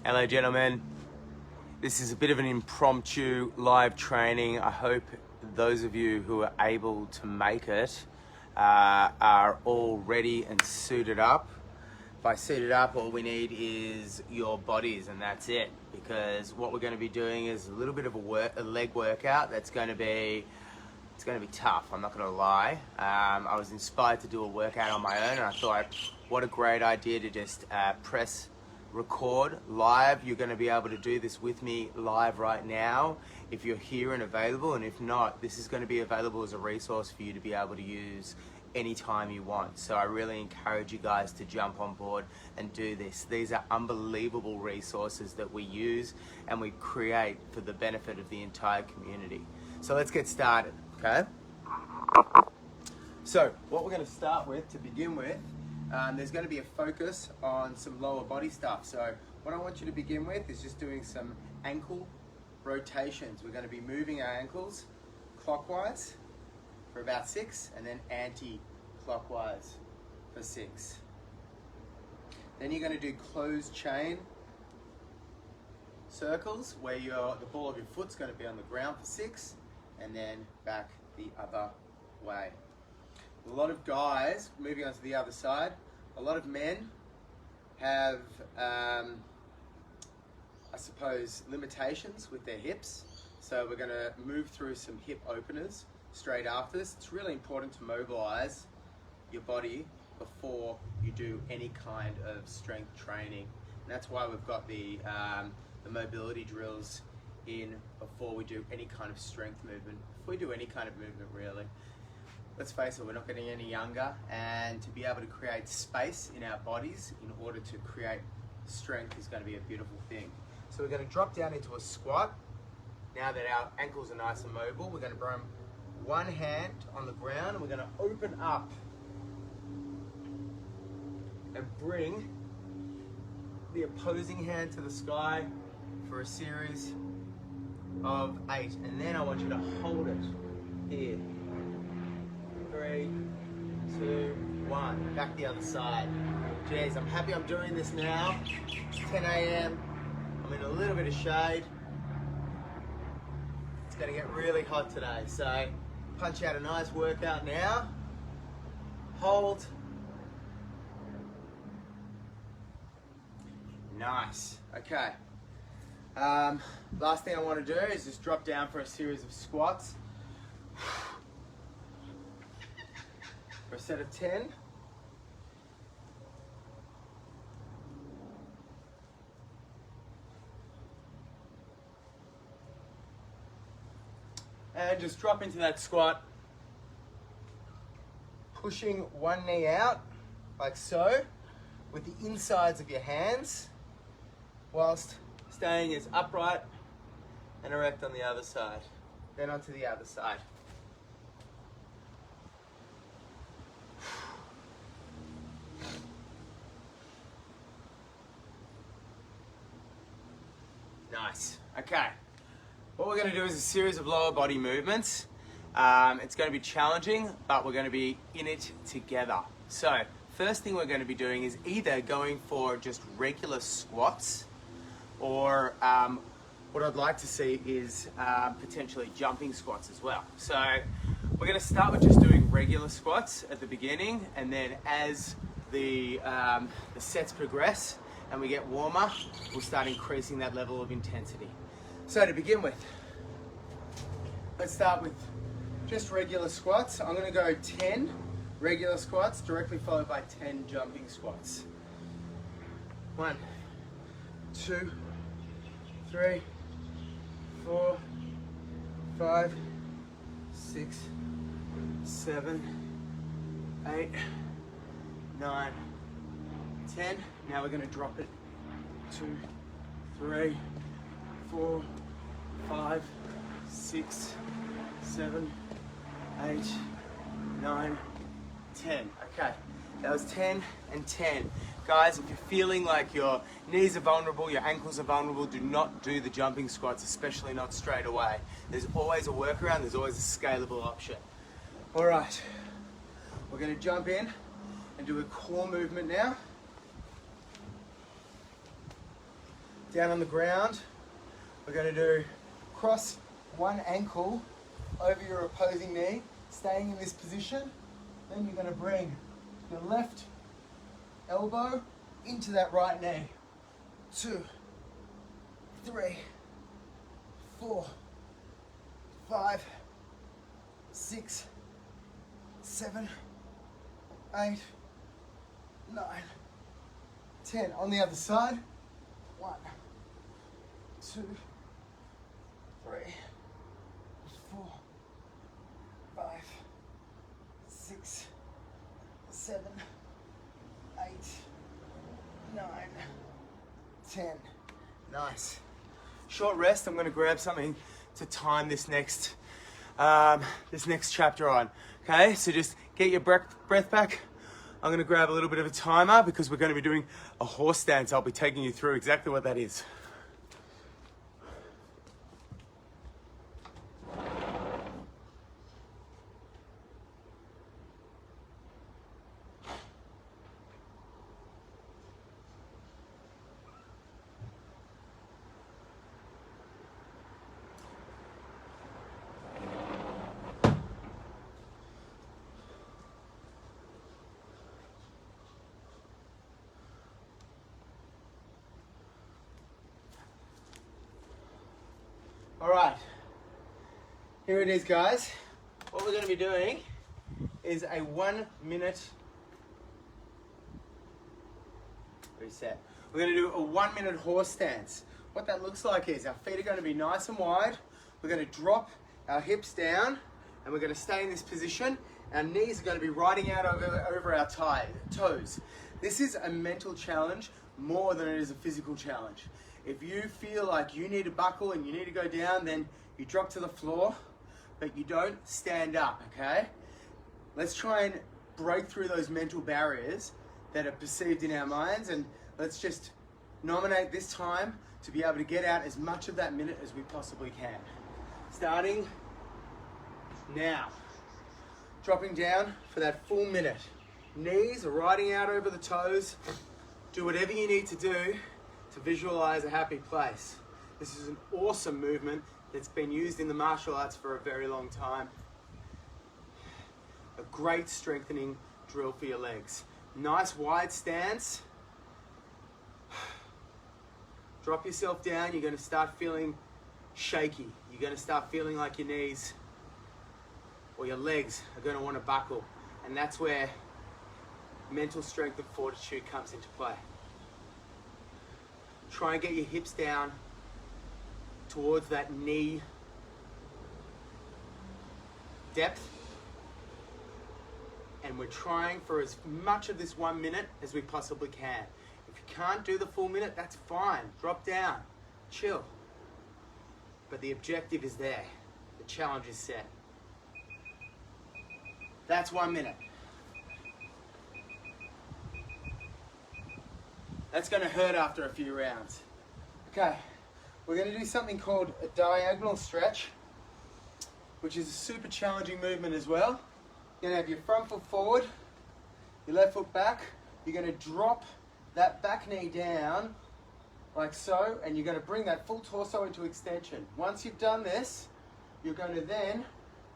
Hello gentlemen, this is a bit of an impromptu live training. I hope those of you who are able to make it are all ready and suited up. By suited up, all we need is your bodies and that's it, because what we're going to be doing is a little bit of a leg workout that's going to be tough, I'm not going to lie. I was inspired to do a workout on my own and I thought what a great idea to just press record live. You're going to be able to do this with me live right now if you're here and available, and if not, this is going to be available as a resource for you to be able to use anytime you want. So I really encourage you guys to jump on board and do this. These are unbelievable resources that we use and we create for the benefit of the entire community. So let's get started, okay? So what we're going to start with to begin with, there's going to be a focus on some lower body stuff. So what I want you to begin with is just doing some ankle rotations. We're going to be moving our ankles clockwise for about 6 and then anti-clockwise for 6. Then you're going to do closed chain circles where the ball of your foot's going to be on the ground for 6 and then back the other way. A lot of guys, moving on to the other side, a lot of men have, I suppose, limitations with their hips. So we're going to move through some hip openers straight after this. It's really important to mobilize your body before you do any kind of strength training. And that's why we've got the mobility drills in before we do any kind of strength movement, before we do any kind of movement really. Let's face it, we're not getting any younger, and to be able to create space in our bodies in order to create strength is going to be a beautiful thing. So we're going to drop down into a squat. Now that our ankles are nice and mobile, we're going to bring one hand on the ground and we're going to open up and bring the opposing hand to the sky for a series of 8, and then I want you to hold it here. 3, 2, 1. Back the other side. Jeez, I'm happy I'm doing this now. It's 10 a.m. I'm in a little bit of shade. It's going to get really hot today, so punch out a nice workout now. Hold. Nice. Okay. Last thing I want to do is just drop down for a series of squats. For a set of 10. And just drop into that squat, pushing one knee out, like so, with the insides of your hands, whilst staying as upright and erect on the other side. Then onto the other side. Nice. Okay. What we're going to do is a series of lower body movements. It's going to be challenging, but we're going to be in it together. So, first thing we're going to be doing is either going for just regular squats, or what I'd like to see is potentially jumping squats as well. So, we're going to start with just doing regular squats at the beginning, and then as the sets progress and we get warmer, we'll start increasing that level of intensity. So to begin with, let's start with just regular squats. I'm going to go 10 regular squats directly followed by 10 jumping squats. 1, 2, 3, 4, 5, 6, 7, 8, 9, 10. Now we're going to drop it. 2, 3, 4, 5, 6, 7, 8, 9, 10. Okay, that was 10 and 10. Guys, if you're feeling like your knees are vulnerable, your ankles are vulnerable, do not do the jumping squats, especially not straight away. There's always a workaround, there's always a scalable option. All right, we're going to jump in and do a core movement now. down on the ground. We're going to do cross one ankle over your opposing knee, staying in this position. Then you're going to bring your left elbow into that right knee. 2, 3, 4, 5, 6, 7, 8, 9, 10. On the other side. 1, 2, 3, 4, 5, 6, 7, 8, 9, 10. Nice. Short rest. I'm going to grab something to time this next chapter on. Okay, so just get your breath back. I'm going to grab a little bit of a timer because we're going to be doing a horse stance. I'll be taking you through exactly what that is. All right, here it is, guys. What we're going to be doing is a 1 minute reset. We're going to do a 1 minute horse stance. What that looks like is our feet are going to be nice and wide. We're going to drop our hips down and we're going to stay in this position. Our knees are going to be riding out over our toes. This is a mental challenge more than it is a physical challenge. If you feel like you need to buckle and you need to go down, then you drop to the floor, but you don't stand up, okay? Let's try and break through those mental barriers that are perceived in our minds, and let's just nominate this time to be able to get out as much of that minute as we possibly can. Starting now. Dropping down for that full minute. Knees are riding out over the toes. Do whatever you need to do to visualize a happy place. This is an awesome movement that's been used in the martial arts for a very long time. A great strengthening drill for your legs. Nice wide stance. Drop yourself down. You're going to start feeling shaky. You're going to start feeling like your knees or your legs are going to want to buckle. And that's where mental strength and fortitude comes into play. Try and get your hips down towards that knee depth. And we're trying for as much of this 1 minute as we possibly can. If you can't do the full minute, that's fine. Drop down, chill. But the objective is there. The challenge is set. That's 1 minute. That's going to hurt after a few rounds. Okay, we're going to do something called a diagonal stretch, which is a super challenging movement as well. You're going to have your front foot forward, your left foot back. You're going to drop that back knee down like so, and you're going to bring that full torso into extension. Once you've done this, you're going to then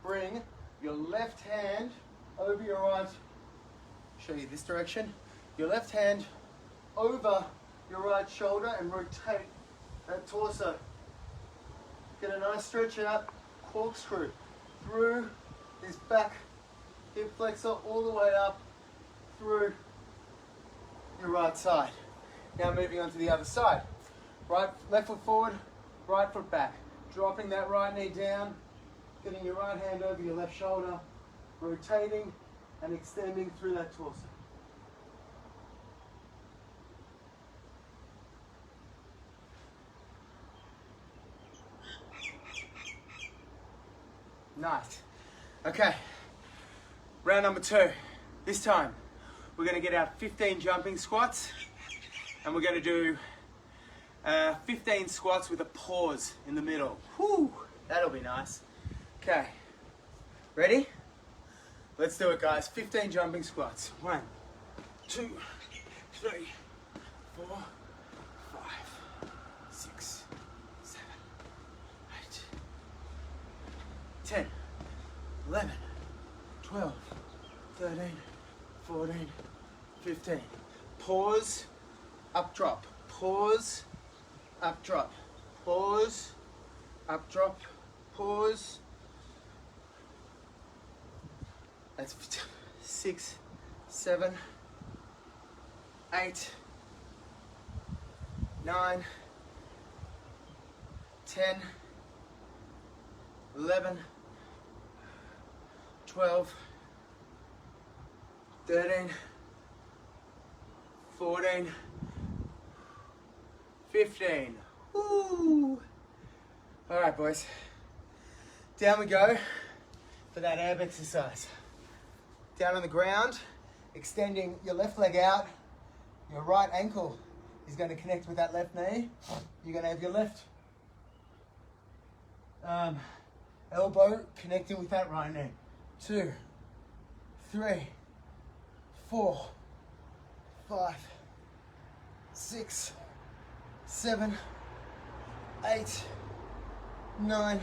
bring your left hand over your right, show you this direction, your left hand over your right shoulder and rotate that torso. Get a nice stretch out, corkscrew through this back hip flexor all the way up through your right side. Now moving on to the other side. Left foot forward, right foot back. Dropping that right knee down, getting your right hand over your left shoulder, rotating and extending through that torso. Nice. Okay, round number 2. This time, we're going to get out 15 jumping squats, and we're going to do 15 squats with a pause in the middle. Whew, that'll be nice. Okay, ready? Let's do it, guys. 15 jumping squats. 1, 2, 3, 4, 5, 11, 12, 13, 14, 15. Pause, up drop, pause, up drop, pause, up drop, pause. That's 6, 7, 8, 9, 10, 11, 12, 13, 14, 15. Woo! All right, boys. Down we go for that ab exercise. Down on the ground, extending your left leg out. Your right ankle is going to connect with that left knee. You're going to have your left elbow connecting with that right knee. 2, 3, 4, 5, 6, 7, 8, 9,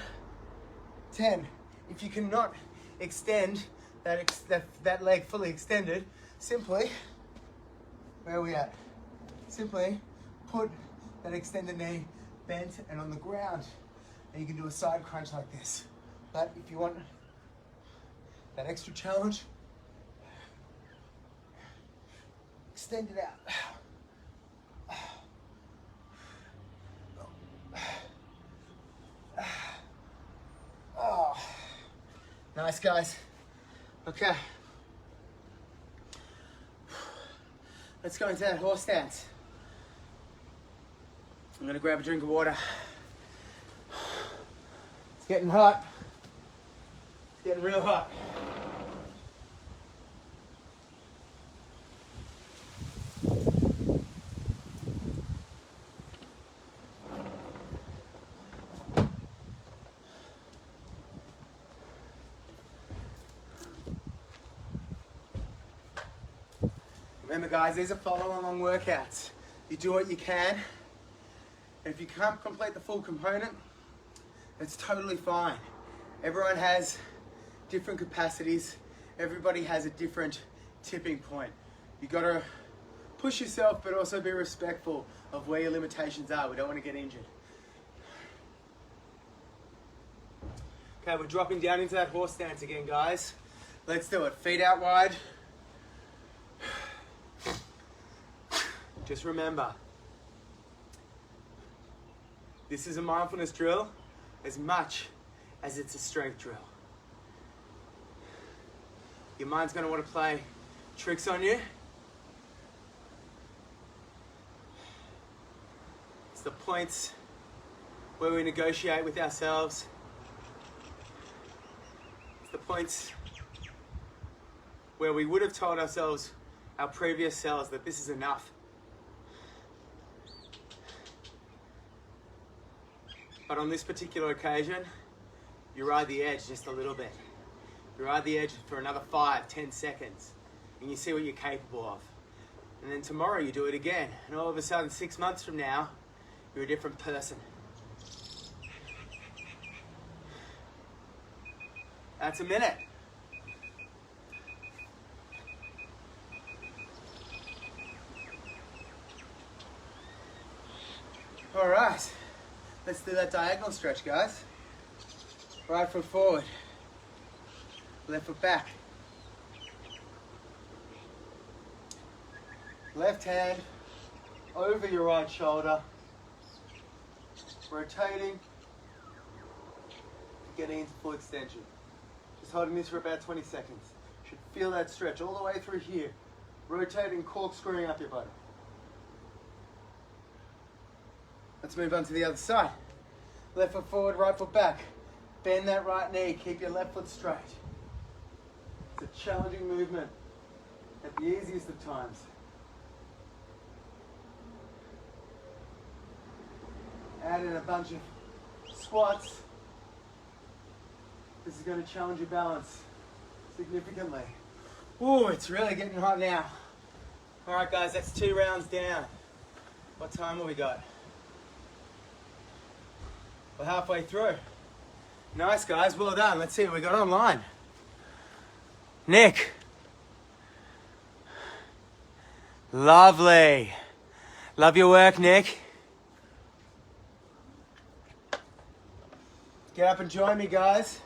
10. If you cannot extend that leg fully extended, simply, where are we at? Simply put that extended knee bent and on the ground. And you can do a side crunch like this. But if you want that extra challenge, extend it out. Oh, nice, guys. Okay. Let's go into that horse stance. I'm gonna grab a drink of water. It's getting hot. It's getting real hot. Remember, guys, these are follow-along workouts. You do what you can. And if you can't complete the full component, it's totally fine. Everyone has different capacities. Everybody has a different tipping point. You gotta push yourself, but also be respectful of where your limitations are. We don't want to get injured. Okay, we're dropping down into that horse stance again, guys. Let's do it. Feet out wide. Just remember, this is a mindfulness drill as much as it's a strength drill. Your mind's going to want to play tricks on you. It's the points where we negotiate with ourselves. It's the points where we would have told ourselves, our previous selves, that this is enough. But on this particular occasion, you ride the edge just a little bit. You ride the edge for another 5, 10 seconds, and you see what you're capable of. And then tomorrow you do it again, and all of a sudden, 6 months from now, you're a different person. That's a minute. All right. Let's do that diagonal stretch, guys. Right foot forward, left foot back. Left hand over your right shoulder, rotating, getting into full extension. Just holding this for about 20 seconds. You should feel that stretch all the way through here. Rotating, corkscrewing up your body. Let's move on to the other side. Left foot forward, right foot back. Bend that right knee, keep your left foot straight. It's a challenging movement at the easiest of times. Add in a bunch of squats. This is going to challenge your balance significantly. Ooh, it's really getting hot now. All right, guys, that's 2 rounds down. What time have we got? We're halfway through. Nice, guys, well done. Let's see what we got online. Nick. Lovely. Love your work, Nick. Get up and join me, guys.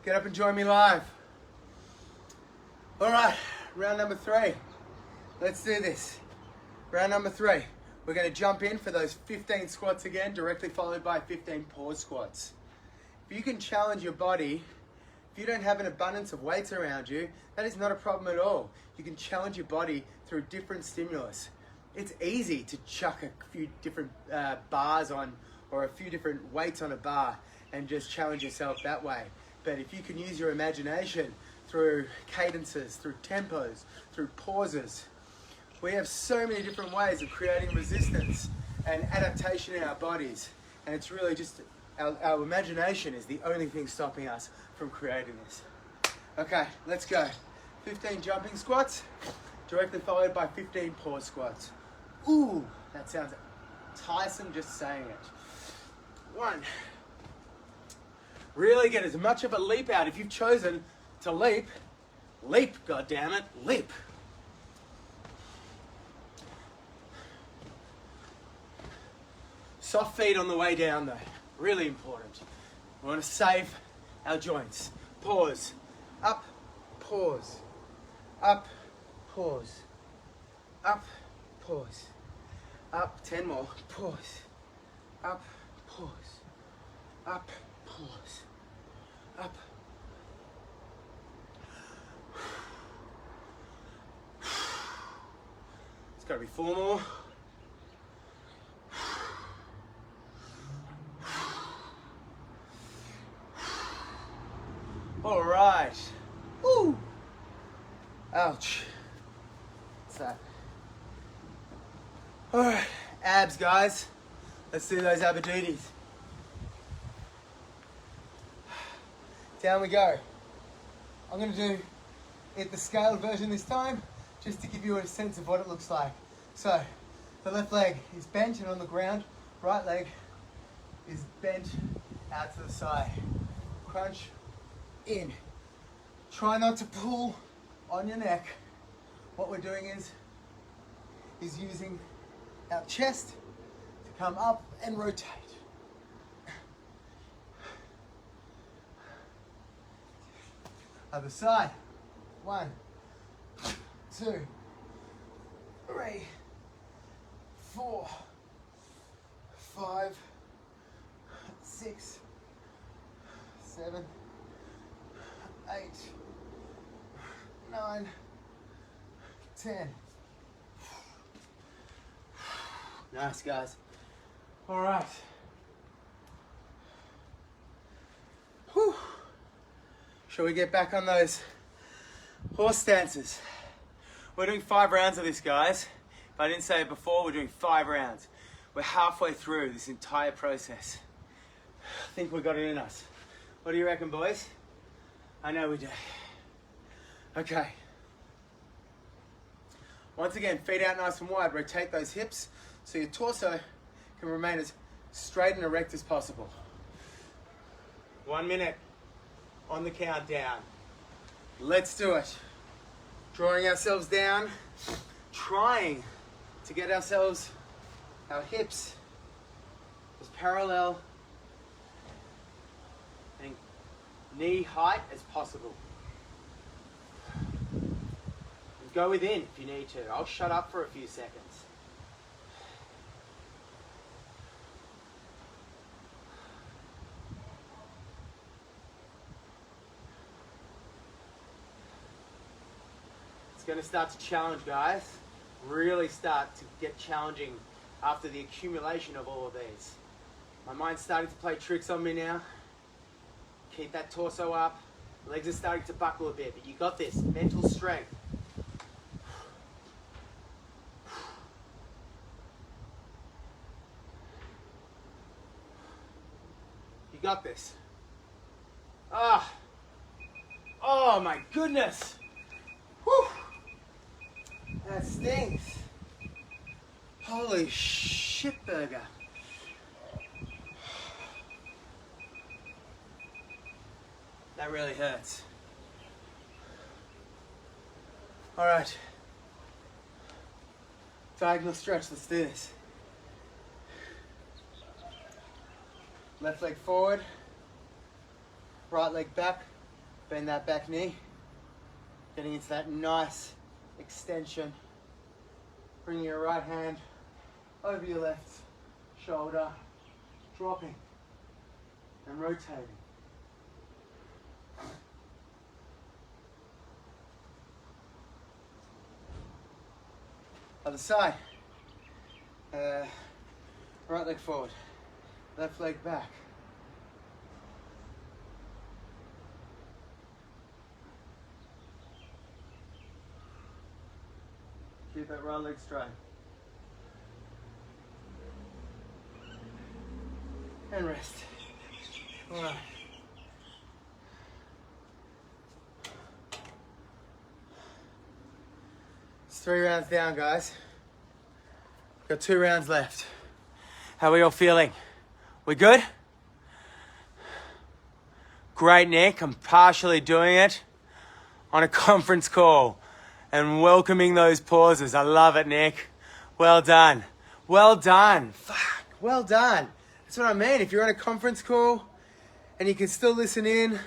Get up and join me live. All right, round number 3. Let's do this. Round number 3. We're going to jump in for those 15 squats again, directly followed by 15 pause squats. If you can challenge your body, if you don't have an abundance of weights around you, that is not a problem at all. You can challenge your body through different stimulus. It's easy to chuck a few different bars on, or a few different weights on a bar, and just challenge yourself that way. But if you can use your imagination through cadences, through tempos, through pauses, we have so many different ways of creating resistance and adaptation in our bodies. And it's really just our imagination is the only thing stopping us from creating this. Okay, let's go. 15 jumping squats, directly followed by 15 pause squats. Ooh, that sounds tiresome just saying it. 1. Really get as much of a leap out. If you've chosen to leap, leap, goddammit, leap. Soft feet on the way down though, really important. We want to save our joints. Pause, up, pause, up, pause, up, pause, up, 10 more, pause, up, pause, up, pause, up. It's got to be 4 more. All right. Woo. Ouch. What's that? All right, abs, guys. Let's do those abadooties. Down we go. I'm going to do it the scaled version this time, just to give you a sense of what it looks like. So, the left leg is bent and on the ground. Right leg is bent out to the side. Crunch in. Try not to pull on your neck. What we're doing is using our chest to come up and rotate. Other side. 1, 2, 3, 4, 5, 6, 7, 8, 9, 10. Nice, guys. All right. Whew. Shall we get back on those horse stances? We're doing 5 rounds of this, guys. If I didn't say it before, we're doing 5 rounds. We're halfway through this entire process. I think we got it in us. What do you reckon, boys? I know we do. Okay. Once again, feet out nice and wide. Rotate those hips so your torso can remain as straight and erect as possible. 1 minute on the countdown. Let's do it. Drawing ourselves down, trying to get ourselves, our hips, as parallel and knee height as possible. And go within if you need to. I'll shut up for a few seconds. It's going to start to challenge, guys. Really start to get challenging after the accumulation of all of these. My mind's starting to play tricks on me now. Keep that torso up. Legs are starting to buckle a bit, but you got this. Mental strength. You got this. Ah. Oh my goodness. Whew. That stings. Holy shit burger. That really hurts. All right. Diagonal stretch, let's do this. Left leg forward, right leg back, bend that back knee, getting into that nice extension. Bringing your right hand over your left shoulder, dropping and rotating. Other side. Right leg forward, left leg back. Keep that right leg straight. And rest. All right. It's 3 rounds down, guys. Got 2 rounds left. How are we all feeling? We good? Great, Nick. I'm partially doing it on a conference call and welcoming those pauses. I love it, Nick. Well done. Well done. Fuck. Well done. That's what I mean. If you're on a conference call and you can still listen in,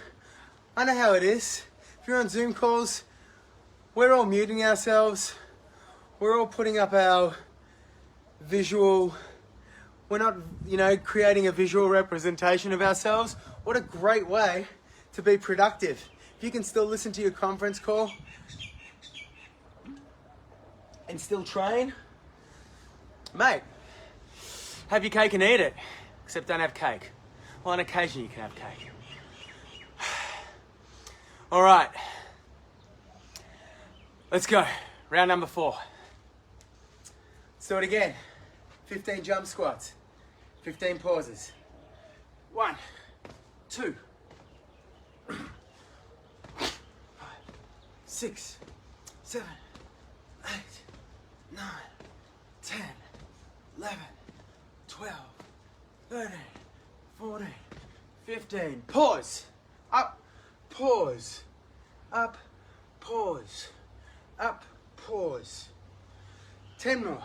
I know how it is. If you're on Zoom calls, we're all muting ourselves. We're all putting up our visual. We're not, creating a visual representation of ourselves. What a great way to be productive. If you can still listen to your conference call and still train, mate, have your cake and eat it. Except don't have cake. Well, on occasion you can have cake. All right. Let's go. Round number 4. Let's do it again. 15 jump squats. 15 pauses. 1, 2, 5, 6, 7, 8, 9, 10, 11, 12, 13, 14, 15. Pause. Up, pause. Up, pause. Up, pause. 10 more.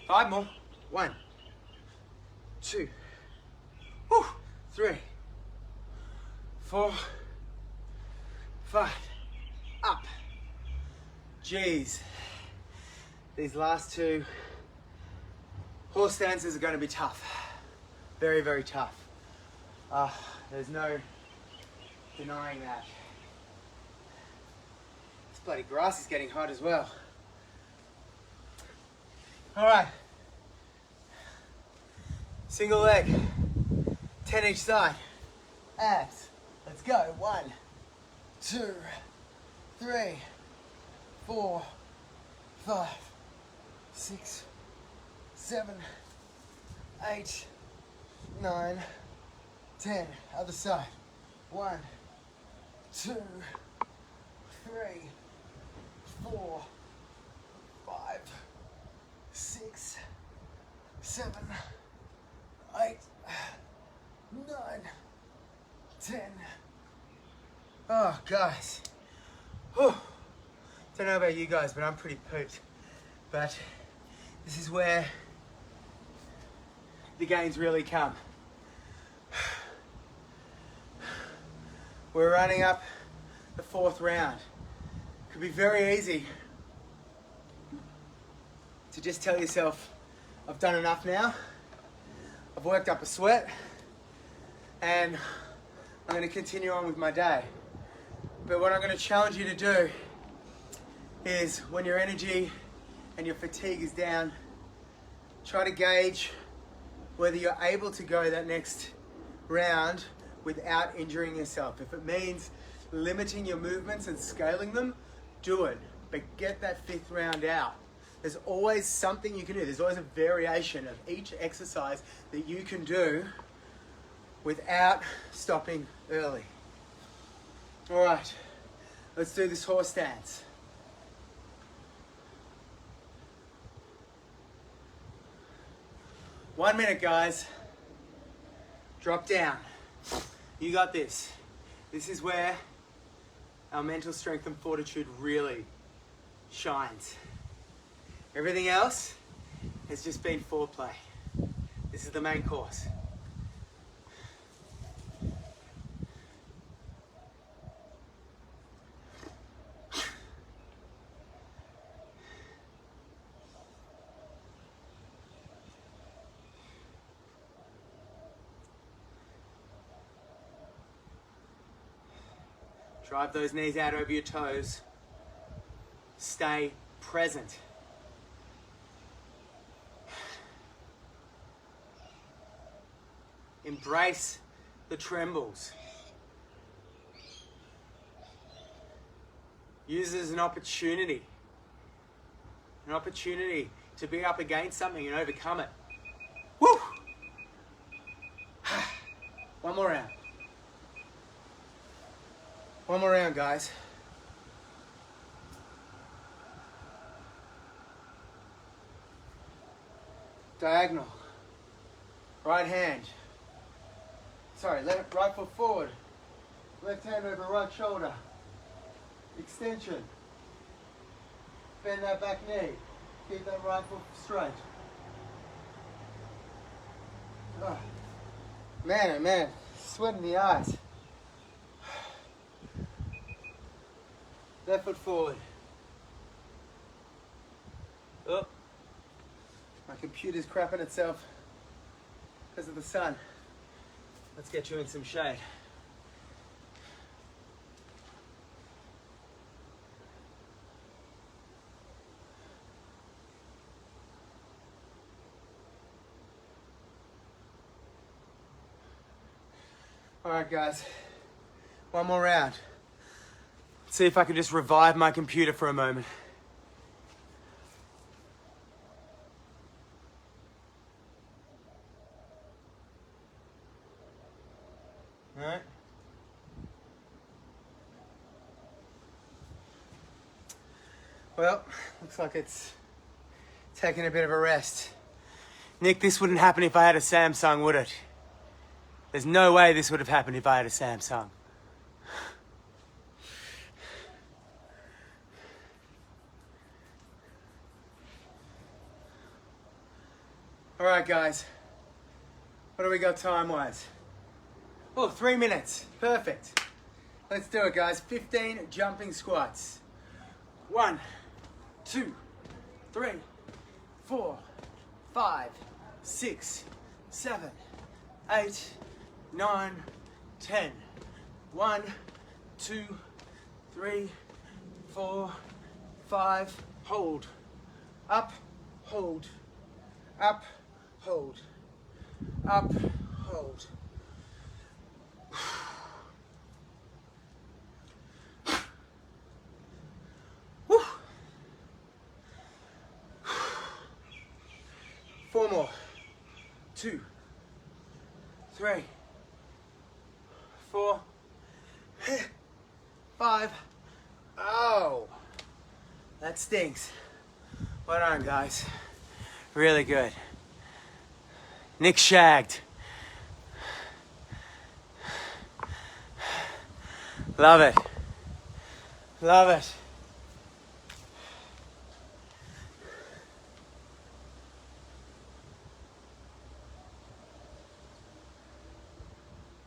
5 more. 1, 2, 3, 4, 5. Up. Jeez. These last 2 horse stances are going to be tough. Very, very tough. There's no denying that. This bloody grass is getting hot as well. All right. Single leg. 10 each side. Abs. Let's go. 1, 2, 3, 4, 5, 6, 7, 8, 9, 10. Other side. 1, 2, 3, 4, 5, 6, 7, 8, 9, 10. Oh, guys. Whew. Don't know about you guys, but I'm pretty pooped. But this is where the gains really come. We're running up the 4th round. Could be very easy to just tell yourself, I've done enough now. I've worked up a sweat and I'm going to continue on with my day. But what I'm going to challenge you to do is when your energy and your fatigue is down, try to gauge whether you're able to go that next round without injuring yourself. If it means limiting your movements and scaling them, do it. But get that 5th round out. There's always something you can do. There's always a variation of each exercise that you can do without stopping early. All right, let's do this horse stance. One minute, guys. Drop down. You got this. This is where our mental strength and fortitude really shines. Everything else has just been foreplay. This is the main course. Drive those knees out over your toes. Stay present. Embrace the trembles. Use it as an opportunity to be up against something and overcome it. Woo! One more round. One more round, guys. Diagonal. Right hand. Sorry, right foot forward. Left hand over right shoulder. Extension. Bend that back knee. Keep that right foot straight. Oh. Man, oh man, sweat in the eyes. Left foot forward. Oh, my computer's crapping itself because of the sun. Let's get you in some shade. All right, guys, one more round. Let's see if I can just revive my computer for a moment. All right. Well, looks like it's taking a bit of a rest. Nick, this wouldn't happen if I had a Samsung, would it? There's no way this would have happened if I had a Samsung. All right, guys. What do we got time-wise? Oh, 3 minutes. Perfect. Let's do it, guys. 15 jumping squats. 1, 2, 3, 4, 5, 6, 7, 8, 9, 10. 1, 2, 3, 4, 5. Hold. Up, hold. Up, hold. Up, hold. Woo. 4 more. 2, 3, 4, 5. Oh, that stinks. Well done, guys. Really good. Nick shagged. Love it. Love it.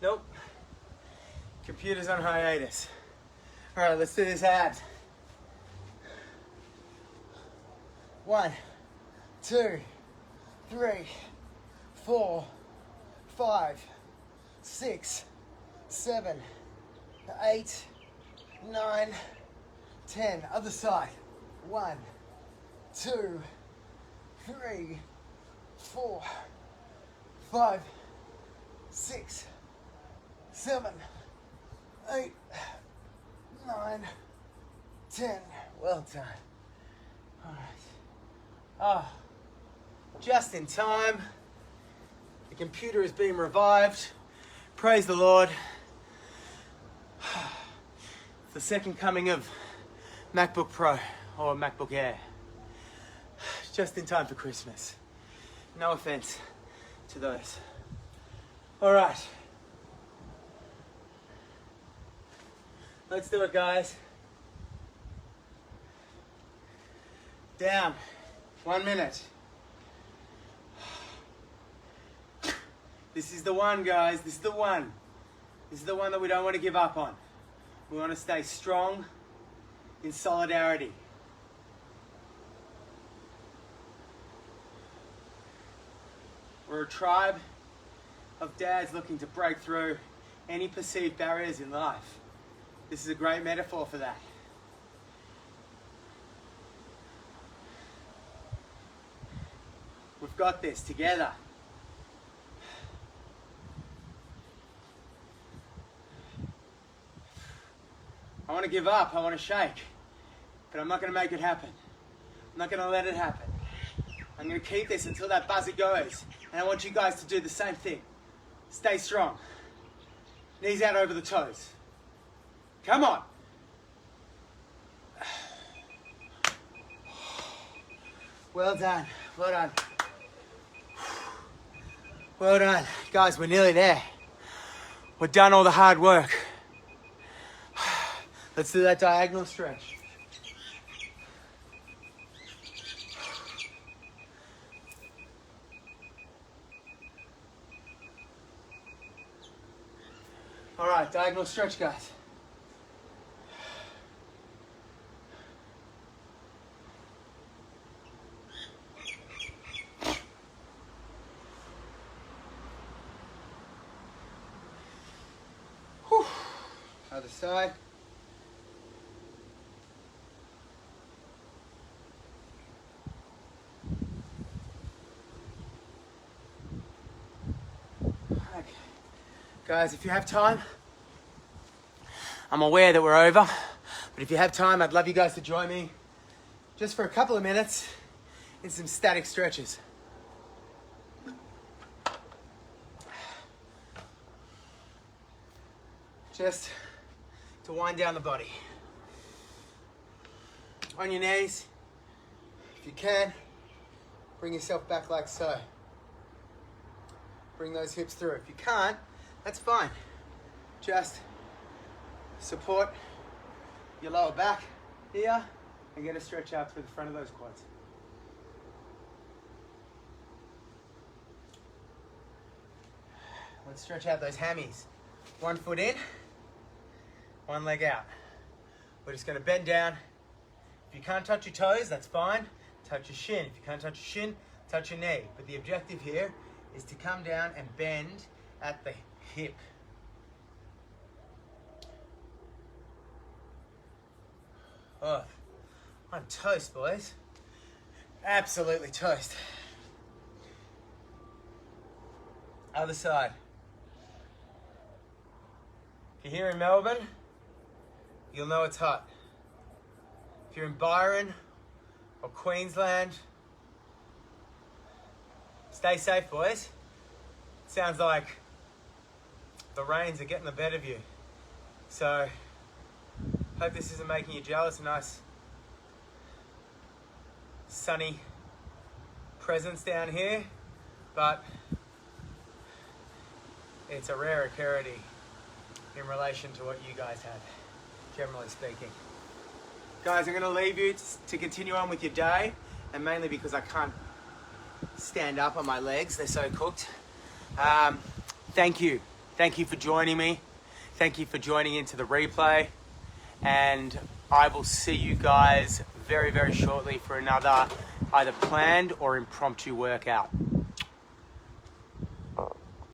Nope. Computer's on hiatus. All right, let's do this abs. 1, 2, 3, 4, 5, 6, 7, 8, 9, 10. Other side. 1, 2, 3, 4, 5, 6, 7, 8, 9, 10. Well done. All right. Oh, just in time. The computer is being revived. Praise the Lord. It's the second coming of MacBook Pro or MacBook Air. Just in time for Christmas. No offense to those. All right. Let's do it, guys. Down. 1 minute. This is the one, guys. This is the one. This is the one that we don't want to give up on. We want to stay strong in solidarity. We're a tribe of dads looking to break through any perceived barriers in life. This is a great metaphor for that. We've got this together. I want to give up, I want to shake, but I'm not going to make it happen. I'm not going to let it happen. I'm going to keep this until that buzzer goes, and I want you guys to do the same thing. Stay strong. Knees out over the toes. Come on. Well done, well done. Well done. Guys, we're nearly there. We've done all the hard work. Let's do that diagonal stretch. All right, diagonal stretch, guys. Whew. Other side. Guys, if you have time, I'm aware that we're over, but if you have time, I'd love you guys to join me just for a couple of minutes in some static stretches. Just to wind down the body. On your knees, if you can, bring yourself back like so. Bring those hips through. If you can't, that's fine. Just support your lower back here and get a stretch out through the front of those quads. Let's stretch out those hammies. 1 foot in, 1 leg out. We're just going to bend down. If you can't touch your toes, that's fine. Touch your shin. If you can't touch your shin, touch your knee. But the objective here is to come down and bend at the hip. Oh, I'm toast, boys. Absolutely toast. Other side. If you're here in Melbourne, you'll know it's hot. If you're in Byron or Queensland, stay safe, boys. Sounds like the rains are getting the better of you. So, hope this isn't making you jealous. A nice sunny presence down here, but it's a rare occurrence in relation to what you guys have, generally speaking. Guys, I'm going to leave you to continue on with your day, and mainly because I can't stand up on my legs, they're so cooked. Thank you for joining me. Thank you for joining into the replay, and I will see you guys very, very shortly for another either planned or impromptu workout.